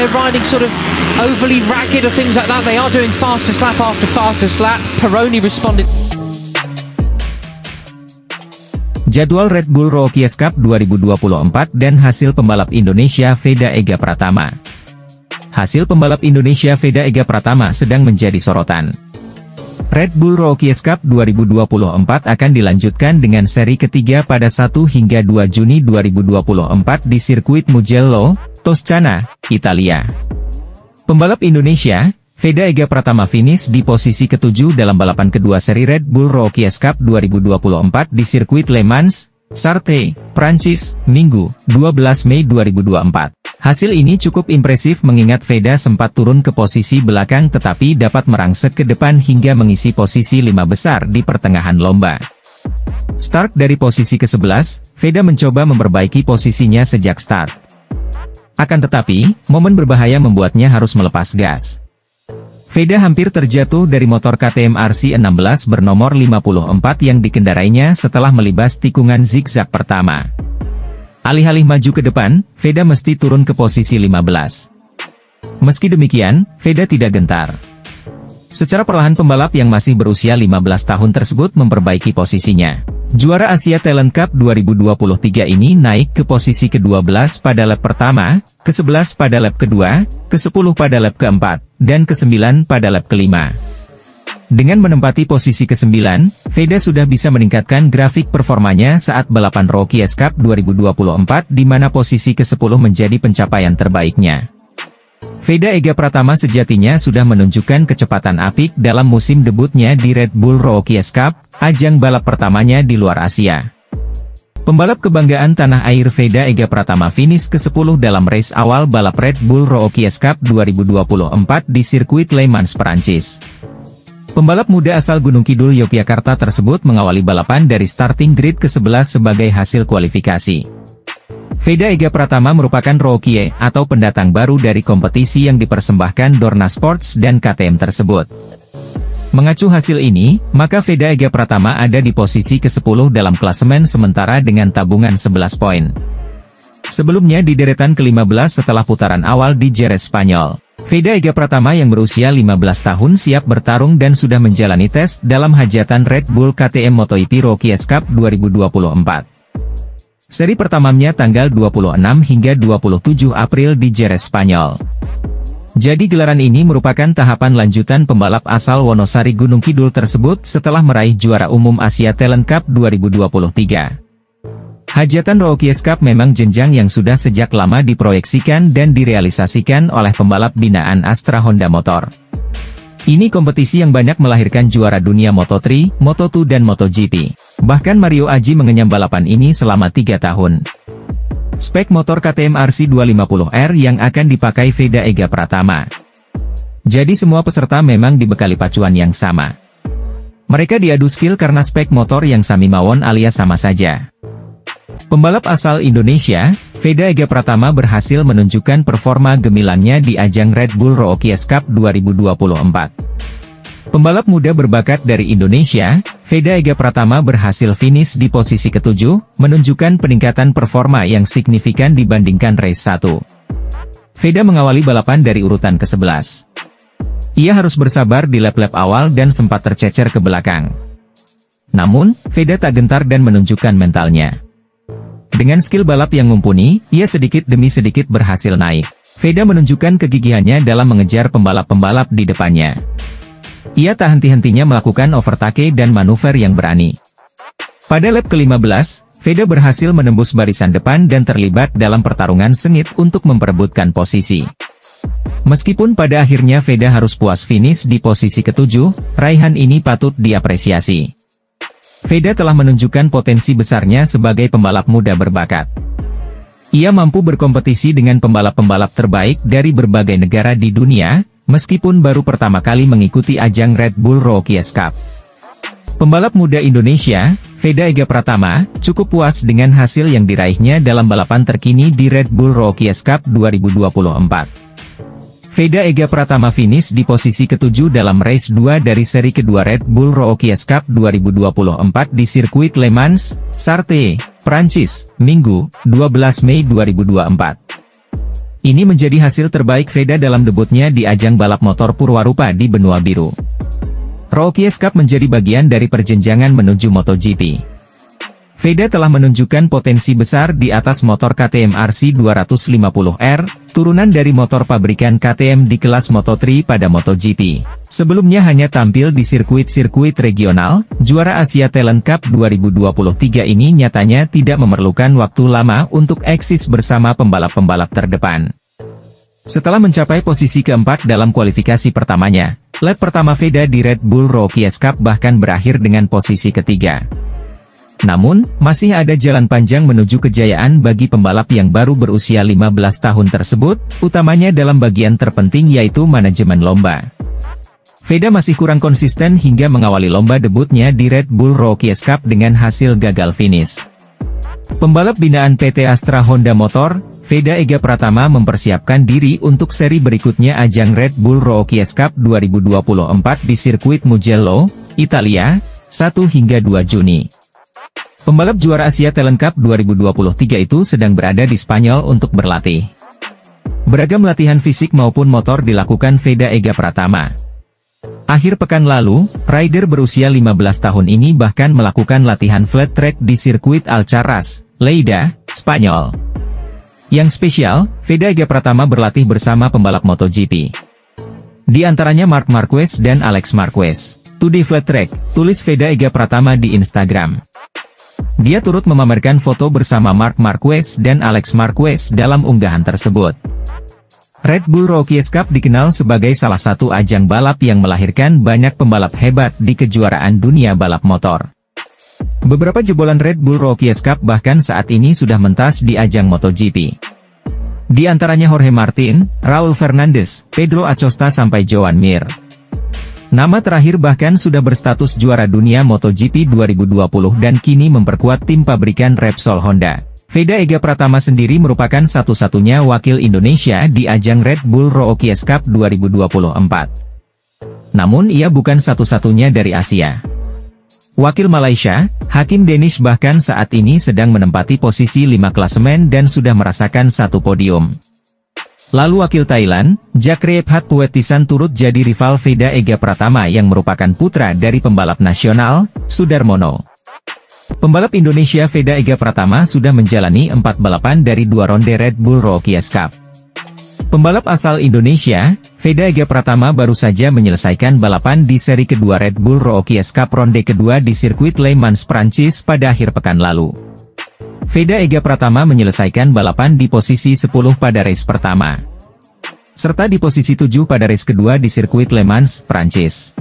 they're riding sort of overly ragged or things like that. They are doing fastest lap after fastest lap. Pironi responded. Jadwal Red Bull Rookies Cup 2024 dan hasil pembalap Indonesia Veda Ega Pratama. Hasil pembalap Indonesia Veda Ega Pratama sedang menjadi sorotan. Red Bull Rookies Cup 2024 akan dilanjutkan dengan seri ketiga pada 1 hingga 2 Juni 2024 di sirkuit Mugello, Toscana, Italia. Pembalap Indonesia, Veda Ega Pratama finish di posisi ke-7 dalam balapan kedua seri Red Bull Rookies Cup 2024 di sirkuit Le Mans, Sarthe, Prancis, Minggu, 12 Mei 2024. Hasil ini cukup impresif mengingat Veda sempat turun ke posisi belakang tetapi dapat merangsek ke depan hingga mengisi posisi 5 besar di pertengahan lomba. Start dari posisi ke-11, Veda mencoba memperbaiki posisinya sejak start. Akan tetapi, momen berbahaya membuatnya harus melepas gas. Veda hampir terjatuh dari motor KTM RC16 bernomor 54 yang dikendarainya setelah melibas tikungan zigzag pertama. Alih-alih maju ke depan, Veda mesti turun ke posisi 15. Meski demikian, Veda tidak gentar. Secara perlahan pembalap yang masih berusia 15 tahun tersebut memperbaiki posisinya. Juara Asia Talent Cup 2023 ini naik ke posisi ke-12 pada lap pertama, ke-11 pada lap kedua, ke-10 pada lap keempat, dan ke-9 pada lap kelima. Dengan menempati posisi ke-9, Veda sudah bisa meningkatkan grafik performanya saat balapan Rookies Cup 2024 di mana posisi ke-10 menjadi pencapaian terbaiknya. Veda Ega Pratama sejatinya sudah menunjukkan kecepatan apik dalam musim debutnya di Red Bull Rookies Cup, ajang balap pertamanya di luar Asia. Pembalap kebanggaan tanah air Veda Ega Pratama finish ke-10 dalam race awal balap Red Bull Rookies Cup 2024 di sirkuit Le Mans, Perancis. Pembalap muda asal Gunung Kidul, Yogyakarta tersebut mengawali balapan dari starting grid ke-11 sebagai hasil kualifikasi. Veda Ega Pratama merupakan rookie atau pendatang baru dari kompetisi yang dipersembahkan Dorna Sports dan KTM tersebut. Mengacu hasil ini, maka Veda Ega Pratama ada di posisi ke-10 dalam klasemen sementara dengan tabungan 11 poin. Sebelumnya di deretan ke-15 setelah putaran awal di Jerez, Spanyol. Veda Ega Pratama yang berusia 15 tahun siap bertarung dan sudah menjalani tes dalam hajatan Red Bull KTM MotoGP Rookies Cup 2024. Seri pertamanya tanggal 26 hingga 27 April di Jerez, Spanyol. Jadi gelaran ini merupakan tahapan lanjutan pembalap asal Wonosari Gunung Kidul tersebut setelah meraih juara umum Asia Talent Cup 2023. Hajatan Rookies Cup memang jenjang yang sudah sejak lama diproyeksikan dan direalisasikan oleh pembalap binaan Astra Honda Motor. Ini kompetisi yang banyak melahirkan juara dunia Moto3, Moto2 dan MotoGP. Bahkan Mario Aji mengenyam balapan ini selama 3 tahun. Spek motor KTM RC250R yang akan dipakai Veda Ega Pratama. Jadi semua peserta memang dibekali pacuan yang sama. Mereka diadu skill karena spek motor yang sami mawon alias sama saja. Pembalap asal Indonesia, Veda Ega Pratama berhasil menunjukkan performa gemilangnya di ajang Red Bull Rookies Cup 2024. Pembalap muda berbakat dari Indonesia, Veda Ega Pratama berhasil finish di posisi ke-7, menunjukkan peningkatan performa yang signifikan dibandingkan race 1. Veda mengawali balapan dari urutan ke-11. Ia harus bersabar di lap-lap awal dan sempat tercecer ke belakang. Namun, Veda tak gentar dan menunjukkan mentalnya. Dengan skill balap yang mumpuni, ia sedikit demi sedikit berhasil naik. Veda menunjukkan kegigihannya dalam mengejar pembalap-pembalap di depannya. Ia tak henti-hentinya melakukan overtake dan manuver yang berani. Pada lap ke-15, Veda berhasil menembus barisan depan dan terlibat dalam pertarungan sengit untuk memperebutkan posisi. Meskipun pada akhirnya Veda harus puas finish di posisi ke-7, raihan ini patut diapresiasi. Veda telah menunjukkan potensi besarnya sebagai pembalap muda berbakat. Ia mampu berkompetisi dengan pembalap-pembalap terbaik dari berbagai negara di dunia, meskipun baru pertama kali mengikuti ajang Red Bull Rookies Cup. Pembalap muda Indonesia, Veda Ega Pratama, cukup puas dengan hasil yang diraihnya dalam balapan terkini di Red Bull Rookies Cup 2024. Veda Ega Pratama finish di posisi ke-7 dalam race 2 dari seri kedua Red Bull Rookies Cup 2024 di sirkuit Le Mans, Sarthe, Prancis, Minggu, 12 Mei 2024. Ini menjadi hasil terbaik Veda dalam debutnya di ajang balap motor Purwarupa di benua biru. Rookies Cup menjadi bagian dari perjenjangan menuju MotoGP. Veda telah menunjukkan potensi besar di atas motor KTM RC 250R, turunan dari motor pabrikan KTM di kelas Moto3 pada MotoGP. Sebelumnya hanya tampil di sirkuit-sirkuit regional, juara Asia Talent Cup 2023 ini nyatanya tidak memerlukan waktu lama untuk eksis bersama pembalap-pembalap terdepan. Setelah mencapai posisi keempat dalam kualifikasi pertamanya, lap pertama Veda di Red Bull Rookies Cup bahkan berakhir dengan posisi ketiga. Namun, masih ada jalan panjang menuju kejayaan bagi pembalap yang baru berusia 15 tahun tersebut, utamanya dalam bagian terpenting yaitu manajemen lomba. Veda masih kurang konsisten hingga mengawali lomba debutnya di Red Bull Rookies Cup dengan hasil gagal finish. Pembalap binaan PT Astra Honda Motor, Veda Ega Pratama mempersiapkan diri untuk seri berikutnya ajang Red Bull Rookies Cup 2024 di sirkuit Mugello, Italia, 1 hingga 2 Juni. Pembalap juara Asia Talent Cup 2023 itu sedang berada di Spanyol untuk berlatih. Beragam latihan fisik maupun motor dilakukan Veda Ega Pratama. Akhir pekan lalu, rider berusia 15 tahun ini bahkan melakukan latihan flat track di sirkuit Alcaraz, Lleida, Spanyol. Yang spesial, Veda Ega Pratama berlatih bersama pembalap MotoGP. Di antaranya Marc Marquez dan Alex Marquez. "Today flat track," tulis Veda Ega Pratama di Instagram. Dia turut memamerkan foto bersama Marc Marquez dan Alex Marquez dalam unggahan tersebut. Red Bull Rookies Cup dikenal sebagai salah satu ajang balap yang melahirkan banyak pembalap hebat di kejuaraan dunia balap motor. Beberapa jebolan Red Bull Rookies Cup bahkan saat ini sudah mentas di ajang MotoGP. Di antaranya Jorge Martin, Raul Fernandez, Pedro Acosta sampai Joan Mir. Nama terakhir bahkan sudah berstatus juara dunia MotoGP 2020 dan kini memperkuat tim pabrikan Repsol Honda. Veda Ega Pratama sendiri merupakan satu-satunya wakil Indonesia di ajang Red Bull Rookies Cup 2024. Namun ia bukan satu-satunya dari Asia. Wakil Malaysia, Hakim Danish bahkan saat ini sedang menempati posisi 5 klasemen dan sudah merasakan 1 podium. Lalu wakil Thailand, Jakreephat Puetisan turut jadi rival Veda Ega Pratama yang merupakan putra dari pembalap nasional, Sudarmono. Pembalap Indonesia Veda Ega Pratama sudah menjalani 4 balapan dari 2 ronde Red Bull Rookies Cup. Pembalap asal Indonesia, Veda Ega Pratama baru saja menyelesaikan balapan di seri kedua Red Bull Rookies Cup ronde kedua di sirkuit Le Mans, Prancis pada akhir pekan lalu. Veda Ega Pratama menyelesaikan balapan di posisi 10 pada race pertama, serta di posisi 7 pada race kedua di sirkuit Le Mans, Prancis.